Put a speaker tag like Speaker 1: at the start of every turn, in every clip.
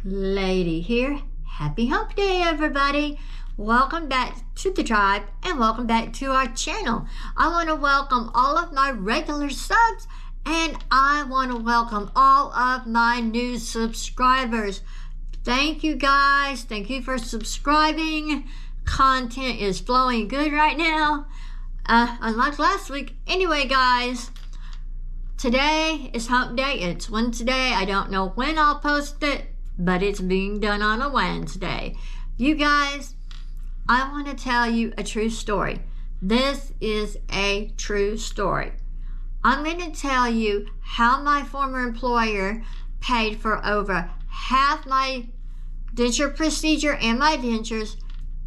Speaker 1: Lady here. Happy Hump Day, everybody. Welcome back to the tribe and welcome back to our channel. I want to welcome all of my regular subs and I want to welcome all of my new subscribers. Thank you guys. Thank you for subscribing. Content is flowing good right now. Unlike last week. Anyway, guys, today is Hump Day. It's Wednesday. I don't know when I'll post it, but it's being done on a Wednesday. You guys, I want to tell you a true story. This is a true story. I'm going to tell you how my former employer paid for over half my denture procedure and my dentures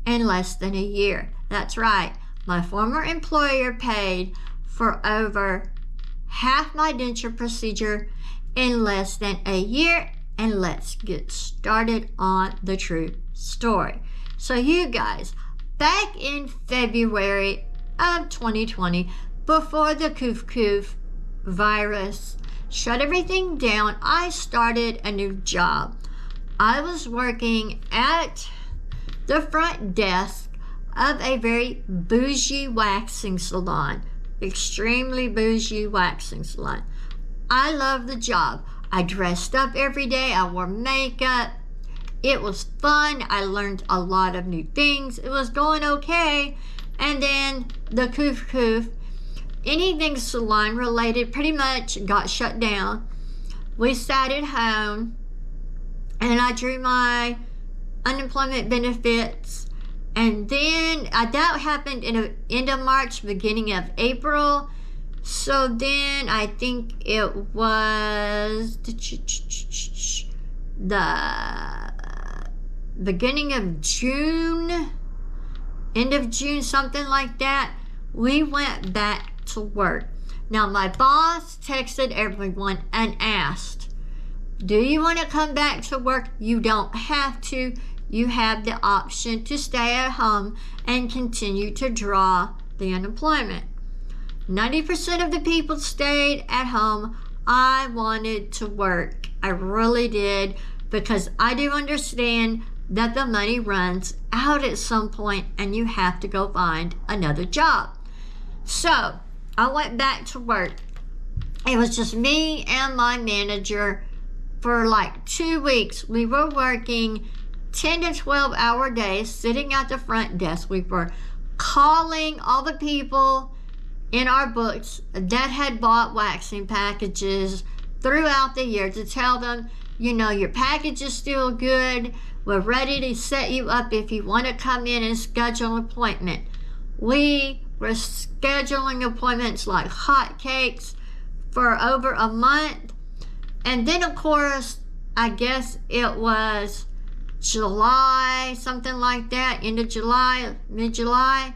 Speaker 1: in less than a year. That's right. My former employer paid for over half my denture procedure in less than a year. And let's get started on the true story. So you guys, back in February of 2020, before the coof virus shut everything down, I started a new job. I was working at the front desk of a very bougie waxing salon, extremely bougie waxing salon. I love the job. I dressed up every day. I wore makeup. It was fun. I learned a lot of new things. It was going okay. And then the coof, anything salon related pretty much got shut down. We sat at home and I drew my unemployment benefits. And then that happened in the end of March, beginning of April. So then I think it was the beginning of June, end of June, something like that. We went back to work. Now my boss texted everyone and asked, do you want to come back to work? You don't have to. You have the option to stay at home and continue to draw the unemployment. 90% of the people stayed at home. I wanted to work. I really did, because I do understand that the money runs out at some point and you have to go find another job. So I went back to work. It was just me and my manager for like 2 weeks. We were working 10 to 12 hour days, sitting at the front desk. We were calling all the people in our books that had bought waxing packages throughout the year to tell them, you know, your package is still good. We're ready to set you up if you want to come in and schedule an appointment. We were scheduling appointments like hotcakes for over a month. And then, of course, I guess it was July, something like that, end of July, mid-July,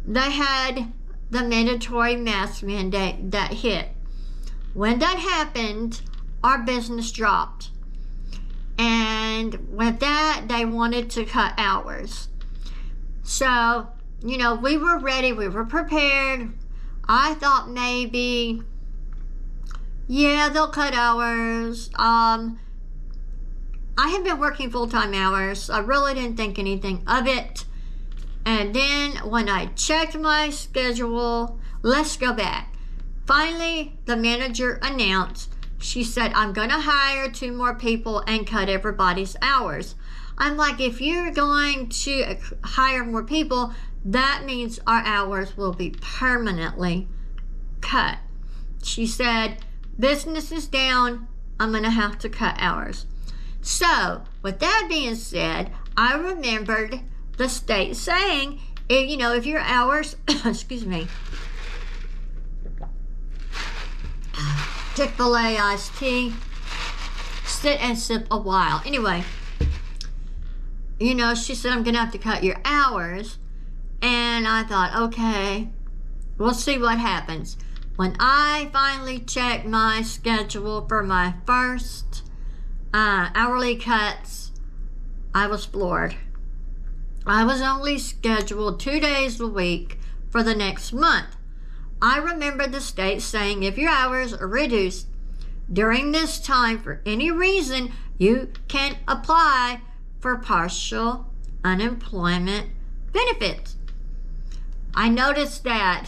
Speaker 1: they had the mandatory mask mandate that hit. When that happened, our business dropped. And with that, they wanted to cut hours. So, you know, we were ready, we were prepared. I thought maybe, yeah, they'll cut hours. I had been working full-time hours, so I really didn't think anything of it. And then when I checked my schedule, let's go back. Finally, the manager announced, she said, I'm going to hire 2 more people and cut everybody's hours. I'm like, if you're going to hire more people, that means our hours will be permanently cut. She said, business is down. I'm going to have to cut hours. So, with that being said, I remembered the state saying, you know, if your hours, excuse me, Chick-fil-A iced tea, sit and sip a while. Anyway, you know, she said, I'm going to have to cut your hours. And I thought, okay, we'll see what happens. When I finally checked my schedule for my first hourly cuts, I was floored. I was only scheduled 2 days a week for the next month. I remember the state saying if your hours are reduced, During this time, for any reason, you can apply for partial unemployment benefits. I noticed that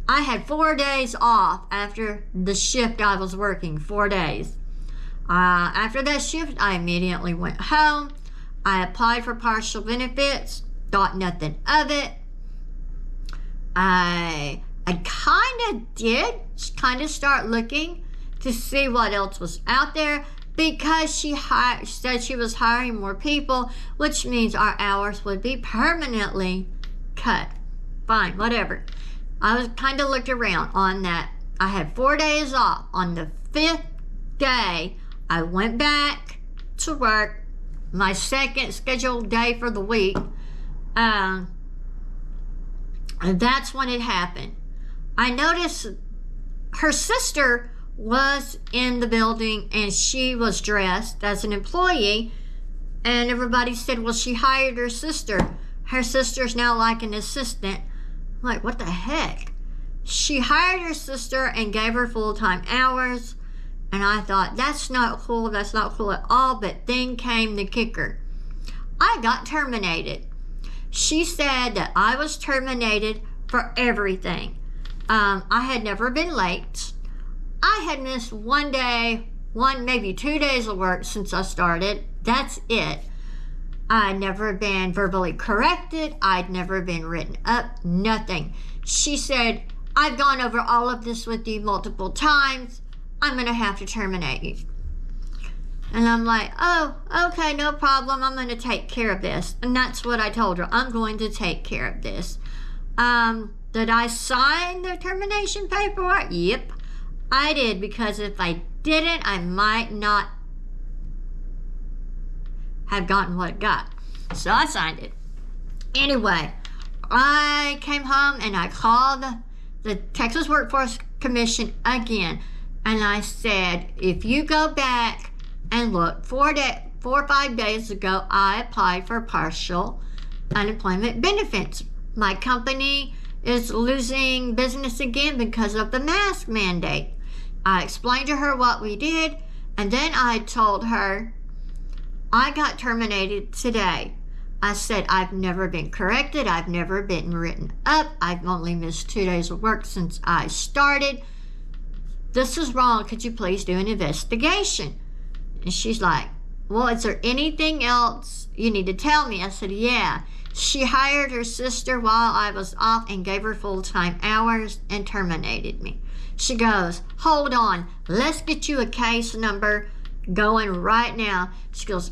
Speaker 1: I had 4 days off after the shift I was working, 4 days. After that shift, I immediately went home. I applied for partial benefits, thought nothing of it. I kind of start looking to see what else was out there, because she said she was hiring more people, which means our hours would be permanently cut. Fine, whatever. I was kind of looked around on that. I had 4 days off. On the 5th day, I went back to work, my second scheduled day for the week. And that's when it happened. I noticed her sister was in the building, and she was dressed as an employee, and everybody said, well, she hired her sister. Her sister's now like an assistant. I'm like, what the heck? She hired her sister and gave her full-time hours, and I thought, that's not cool. That's not cool at all. But then came the kicker. I got terminated. She said that I was terminated for everything. I had never been late. I had missed 1 day, maybe 2 days of work since I started. That's it. I'd never been verbally corrected. I'd never been written up. Nothing. She said, I've gone over all of this with you multiple times. I'm going to have to terminate you. And I'm like, oh, okay, no problem. I'm going to take care of this. And that's what I told her. I'm going to take care of this. Did I sign the termination paperwork? Yep, I did, because if I didn't, I might not have gotten what I got. So I signed it. Anyway, I came home and I called the Texas Workforce Commission again. And I said, if you go back and look, 4 or 5 days ago, I applied for partial unemployment benefits. My company is losing business again because of the mask mandate. I explained to her what we did, and then I told her I got terminated today. I said, I've never been corrected. I've never been written up. I've only missed 2 days of work since I started. This is wrong. Could you please do an investigation? And she's like, well, is there anything else you need to tell me? I said, yeah. She hired her sister while I was off and gave her full-time hours and terminated me. She goes, hold on. Let's get you a case number going right now. She goes,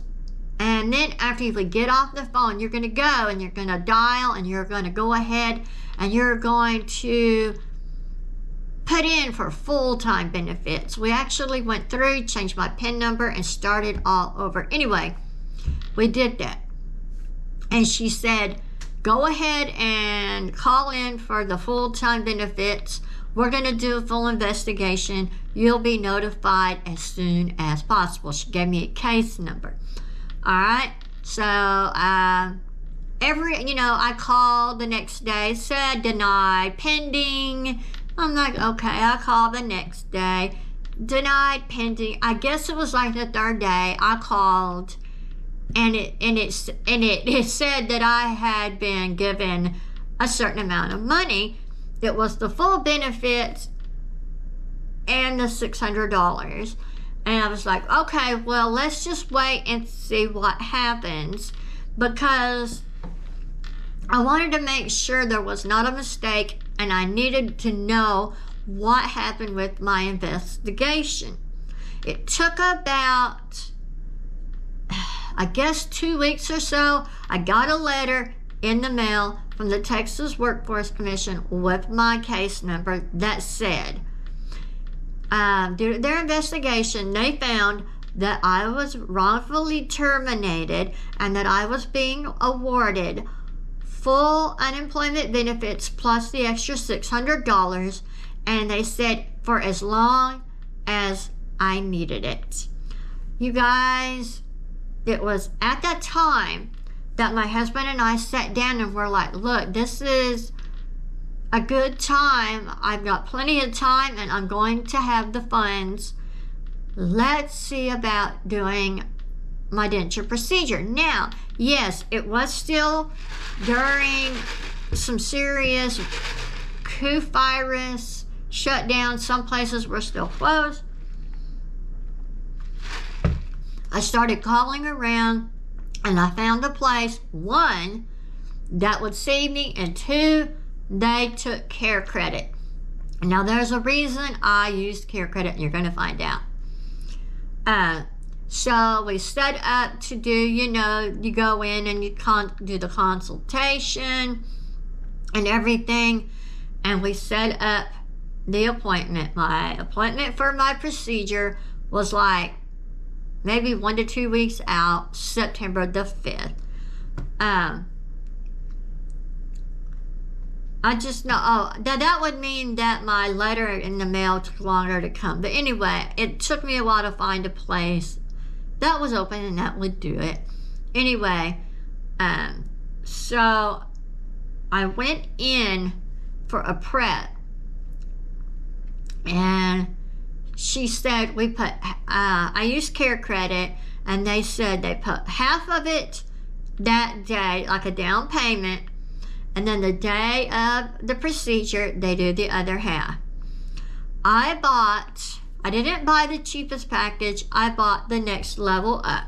Speaker 1: and then after we get off the phone, you're going to go and you're going to dial and you're going to go ahead and you're going to put in for full-time benefits. We actually went through, changed my PIN number, and started all over. Anyway, we did that. And she said, go ahead and call in for the full-time benefits. We're going to do a full investigation. You'll be notified as soon as possible. She gave me a case number. All right. So, I called the next day, said denied, pending. I'm like, okay. I called the next day, denied, pending. I guess it was like the third day I called, and it said that I had been given a certain amount of money. It was the full benefits and the $600. And I was like, okay, well, let's just wait and see what happens, because I wanted to make sure there was not a mistake, and I needed to know what happened with my investigation. It took about, I guess, 2 weeks or so. I got a letter in the mail from the Texas Workforce Commission with my case number that said, due to their investigation, they found that I was wrongfully terminated and that I was being awarded full unemployment benefits plus the extra $600, and they said for as long as I needed it. You guys, it was at that time that my husband and I sat down and were like, look, this is a good time. I've got plenty of time and I'm going to have the funds. Let's see about doing my denture procedure. Now, yes, it was still during some serious virus shutdown. Some places were still closed. I started calling around and I found a place, one, that would see me, and two, they took care credit. Now, there's a reason I used care credit, and you're going to find out. So we set up to do, you go in and you do the consultation and everything, and we set up the appointment. My appointment for my procedure was like maybe 1 to 2 weeks out, September the 5th. I just know, that would mean that my letter in the mail took longer to come. But anyway, it took me a while to find a place that was open and that would do it. Anyway, so I went in for a prep, and she said I used care credit, and they said they put half of it that day, like a down payment, and then the day of the procedure, they do the other half. I didn't buy the cheapest package. I bought the next level up.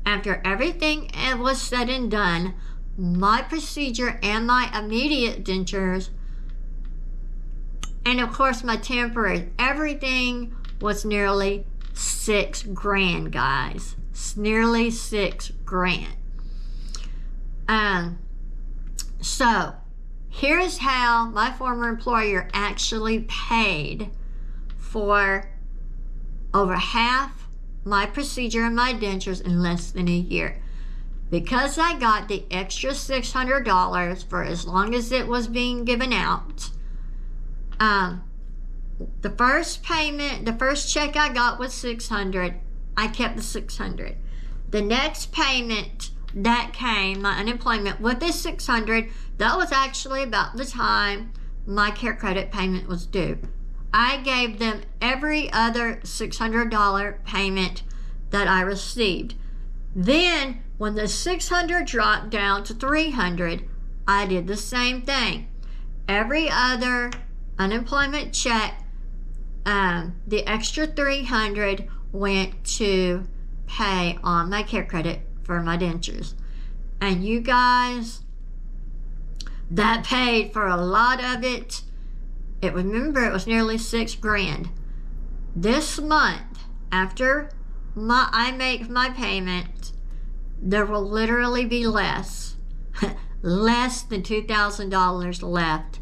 Speaker 1: After everything was said and done, my procedure and my immediate dentures, and of course my temporary, everything was nearly $6,000, guys. It's nearly $6,000. So here's how my former employer actually paid for over half my procedure and my dentures in less than a year. Because I got the extra $600 for as long as it was being given out, the first payment, the first check I got was $600. I kept the $600. The next payment that came, my unemployment, with this $600, that was actually about the time my care credit payment was due. I gave them every other $600 payment that I received. Then, when the $600 dropped down to $300, I did the same thing. Every other unemployment check, the extra $300 went to pay on my care credit for my dentures. And you guys, that paid for a lot of it. Remember, it was nearly $6,000. This month, after I make my payment, there will literally be less than $2,000 left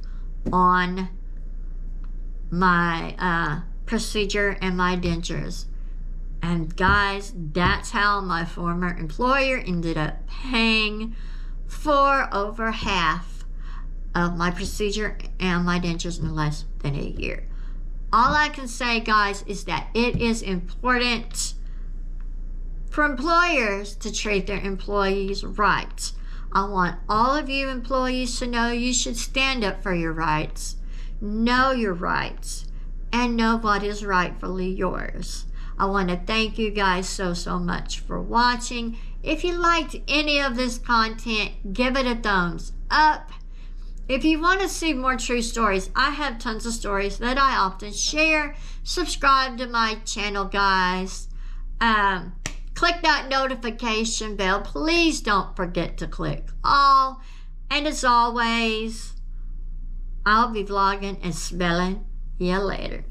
Speaker 1: on my procedure and my dentures. And guys, that's how my former employer ended up paying for over half of my procedure and my dentures in less than a year. All I can say, guys, is that it is important for employers to treat their employees right. I want all of you employees to know you should stand up for your rights, know your rights, and know what is rightfully yours. I want to thank you guys so much for watching. If you liked any of this content, give it a thumbs up. If you want to see more true stories, I have tons of stories that I often share. Subscribe to my channel, guys. Click that notification bell. Please don't forget to click all. And as always, I'll be vlogging and smelling you later.